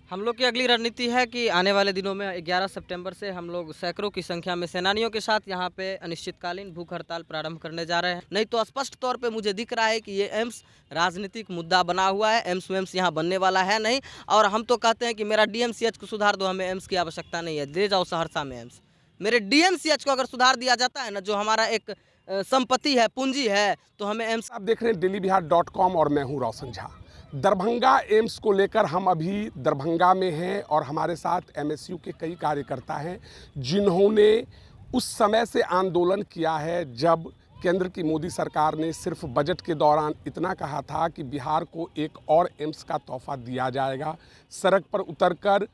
हम लोग की अगली रणनीति है कि आने वाले दिनों में 11 सितंबर से हम लोग सैकड़ों की संख्या में सेनानियों के साथ यहाँ पे अनिश्चितकालीन भूख हड़ताल प्रारंभ करने जा रहे हैं। नहीं तो स्पष्ट तौर पे मुझे दिख रहा है कि ये एम्स राजनीतिक मुद्दा बना हुआ है। एम्स वेम्स यहाँ बनने वाला है नहीं। और हम तो कहते हैं कि मेरा डीएमसीएच को सुधार दो, हमें एम्स की आवश्यकता नहीं है, दे जाओ सहरसा में एम्स। मेरे डीएमसीएच को अगर सुधार दिया जाता है ना, जो हमारा एक संपत्ति है, पूंजी है, तो हमें एम्स। आप देख रहे हैं delhiBihar.com और मैं हूं रोशन झा। दरभंगा एम्स को लेकर हम अभी दरभंगा में हैं और हमारे साथ एमएसयू के कई कार्यकर्ता हैं जिन्होंने उस समय से आंदोलन किया है जब केंद्र की मोदी सरकार ने सिर्फ बजट के दौरान इतना कहा था कि बिहार को एक और एम्स का तोहफा दिया जाएगा। सड़क पर उतरकर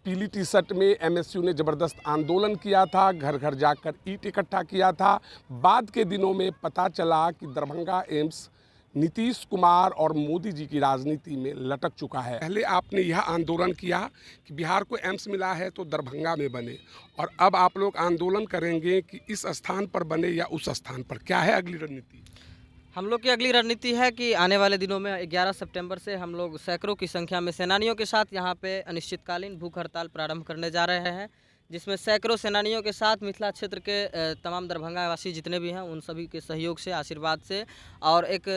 पीली टी शर्ट में एमएसयू ने ज़बरदस्त आंदोलन किया था, घर घर जाकर ईंट इकट्ठा किया था। बाद के दिनों में पता चला कि दरभंगा एम्स नीतीश कुमार और मोदी जी की राजनीति में लटक चुका है। पहले आपने यह आंदोलन किया कि बिहार को एम्स मिला है तो दरभंगा में बने, और अब आप लोग आंदोलन करेंगे कि इस स्थान पर बने या उस स्थान पर। क्या है अगली रणनीति? हम लोग की अगली रणनीति है कि आने वाले दिनों में 11 सितंबर से हम लोग सैकड़ों की संख्या में सेनानियों के साथ यहाँ पे अनिश्चितकालीन भूख हड़ताल प्रारंभ करने जा रहे हैं, जिसमें सैकड़ों सेनानियों के साथ मिथिला क्षेत्र के तमाम दरभंगा वासी जितने भी हैं उन सभी के सहयोग से, आशीर्वाद से, और एक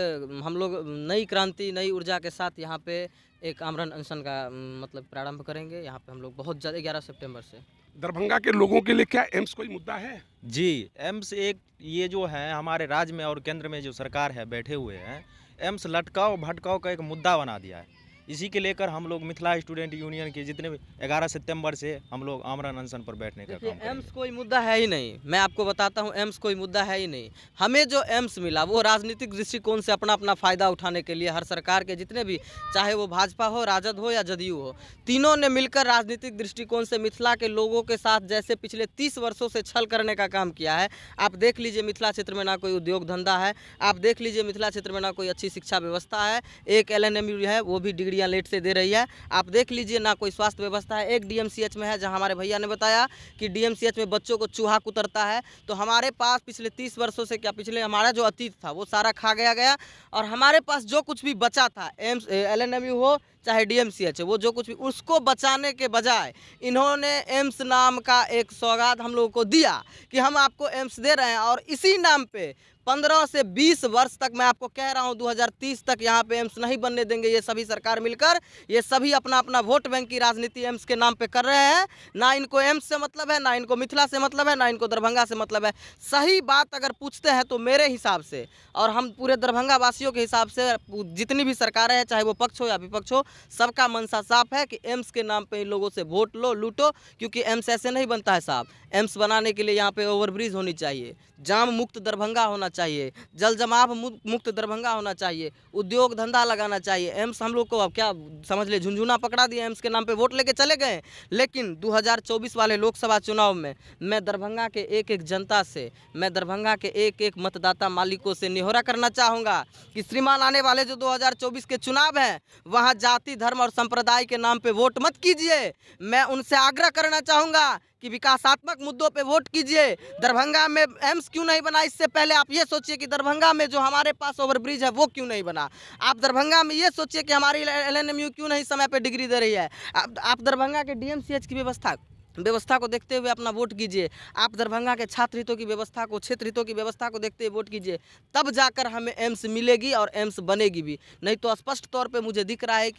हम लोग नई क्रांति, नई ऊर्जा के साथ यहाँ पे एक आमरण अनशन का मतलब प्रारंभ करेंगे यहाँ पे हम लोग बहुत जल्द 11 सितंबर से। दरभंगा के लोगों के लिए क्या एम्स कोई मुद्दा है? जी, एम्स एक ये जो है हमारे राज्य में और केंद्र में जो सरकार है बैठे हुए हैं, एम्स लटकाओ भटकाओ का एक मुद्दा बना दिया है। इसी के लेकर हम लोग मिथिला स्टूडेंट यूनियन के जितने भी 11 सितंबर से हम लोग आमरण अनशन पर बैठने का काम करेंगे। एम्स कोई मुद्दा है ही नहीं, मैं आपको बताता हूँ, एम्स कोई मुद्दा है ही नहीं। हमें जो एम्स मिला वो राजनीतिक दृष्टिकोण से अपना अपना फ़ायदा उठाने के लिए हर सरकार के जितने भी, चाहे वो भाजपा हो, राजद हो या जदयू हो, तीनों ने मिलकर राजनीतिक दृष्टिकोण से मिथिला के लोगों के साथ जैसे पिछले 30 वर्षों से छल करने का काम किया है। आप देख लीजिए मिथिला क्षेत्र में ना कोई उद्योग धंधा है, आप देख लीजिए मिथिला क्षेत्र में ना कोई अच्छी शिक्षा व्यवस्था है, एक LNMU है वो भी डिग्रियाँ लेट से दे रही है। आप देख लीजिए ना कोई स्वास्थ्य व्यवस्था है, एक DMCH में है जहां हमारे भैया ने बताया कि DMCH में बच्चों को चूहा कुतरता है। तो हमारे पास पिछले 30 वर्षों से क्या, पिछले हमारा जो अतीत था वो सारा खा गया और हमारे पास जो कुछ भी बचा था, एम्स LNMU हो चाहे DMCH है, वो जो कुछ भी, उसको बचाने के बजाय इन्होंने एम्स नाम का एक सौगात हम लोगों को दिया कि हम आपको एम्स दे रहे हैं, और इसी नाम पे 15 से 20 वर्ष तक, मैं आपको कह रहा हूं 2030 तक यहाँ पे एम्स नहीं बनने देंगे ये सभी सरकार मिलकर। ये सभी अपना अपना वोट बैंक की राजनीति एम्स के नाम पे कर रहे हैं। ना इनको एम्स से मतलब है, ना इनको मिथिला से मतलब है, ना इनको दरभंगा से मतलब है। सही बात अगर पूछते हैं तो मेरे हिसाब से और हम पूरे दरभंगा वासियों के हिसाब से, जितनी भी सरकारें हैं चाहे वो पक्ष हो या विपक्ष हो, सबका मनसा साफ है कि एम्स के नाम पे इन लोगों से वोट लो, लूटो। क्योंकि एम्स ऐसे नहीं बनता है साहब। एम्स बनाने के लिए यहाँ पे ओवरब्रिज होनी चाहिए, जाम मुक्त दरभंगा होना चाहिए, जल जमाव मुक्त दरभंगा होना चाहिए, उद्योग धंधा लगाना चाहिए। एम्स हम लोग को अब क्या समझ ले, झुंझुना पकड़ा दिया, एम्स के नाम पे वोट लेके चले गए। लेकिन 2024 वाले लोकसभा चुनाव में मैं दरभंगा के एक एक जनता से, मैं दरभंगा के एक एक मतदाता मालिकों से निहोरा करना चाहूँगा कि श्रीमान आने वाले जो 2024 के चुनाव हैं वहाँ जाति धर्म और संप्रदाय के नाम पे वोट मत कीजिए। मैं उनसे आग्रह करना चाहूँगा कि विकासात्मक मुद्दों पे वोट कीजिए। दरभंगा में एम्स क्यों नहीं बना, इससे पहले आप ये सोचिए कि दरभंगा में जो हमारे पास ओवरब्रिज है वो क्यों नहीं बना। आप दरभंगा में ये सोचिए कि हमारी LNMU क्यों नहीं समय पे डिग्री दे रही है। आप दरभंगा के DMCH की व्यवस्था को देखते हुए अपना वोट कीजिए। आप दरभंगा के छात्र हितों की व्यवस्था को, क्षेत्र हितों की व्यवस्था को देखते हुए वोट कीजिए, तब जाकर हमें एम्स मिलेगी और एम्स बनेगी भी। नहीं तो स्पष्ट तौर पे मुझे दिख रहा है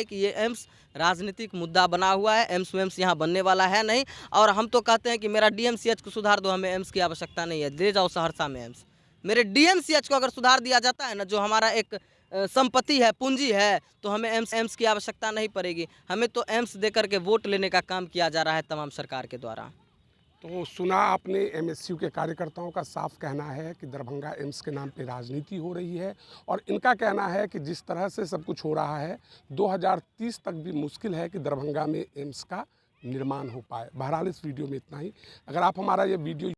कि ये एम्स राजनीतिक मुद्दा बना हुआ है। एम्स वेम्स यहाँ बनने वाला है नहीं। और हम तो कहते हैं कि मेरा DMCH को सुधार दो, हमें एम्स की आवश्यकता नहीं है, दे जाओ सहरसा में एम्स। मेरे DMCH को अगर सुधार दिया जाता है ना, जो हमारा एक संपत्ति है, पूंजी है, तो हमें एम्स की आवश्यकता नहीं पड़ेगी। हमें तो एम्स दे करके वोट लेने का काम किया जा रहा है तमाम सरकार के द्वारा। तो सुना आपने, एमएसयू के कार्यकर्ताओं का साफ कहना है कि दरभंगा एम्स के नाम पे राजनीति हो रही है, और इनका कहना है कि जिस तरह से सब कुछ हो रहा है 2030 तक भी मुश्किल है कि दरभंगा में एम्स का निर्माण हो पाए। बहरहाल इस वीडियो में इतना ही। अगर आप हमारा ये वीडियो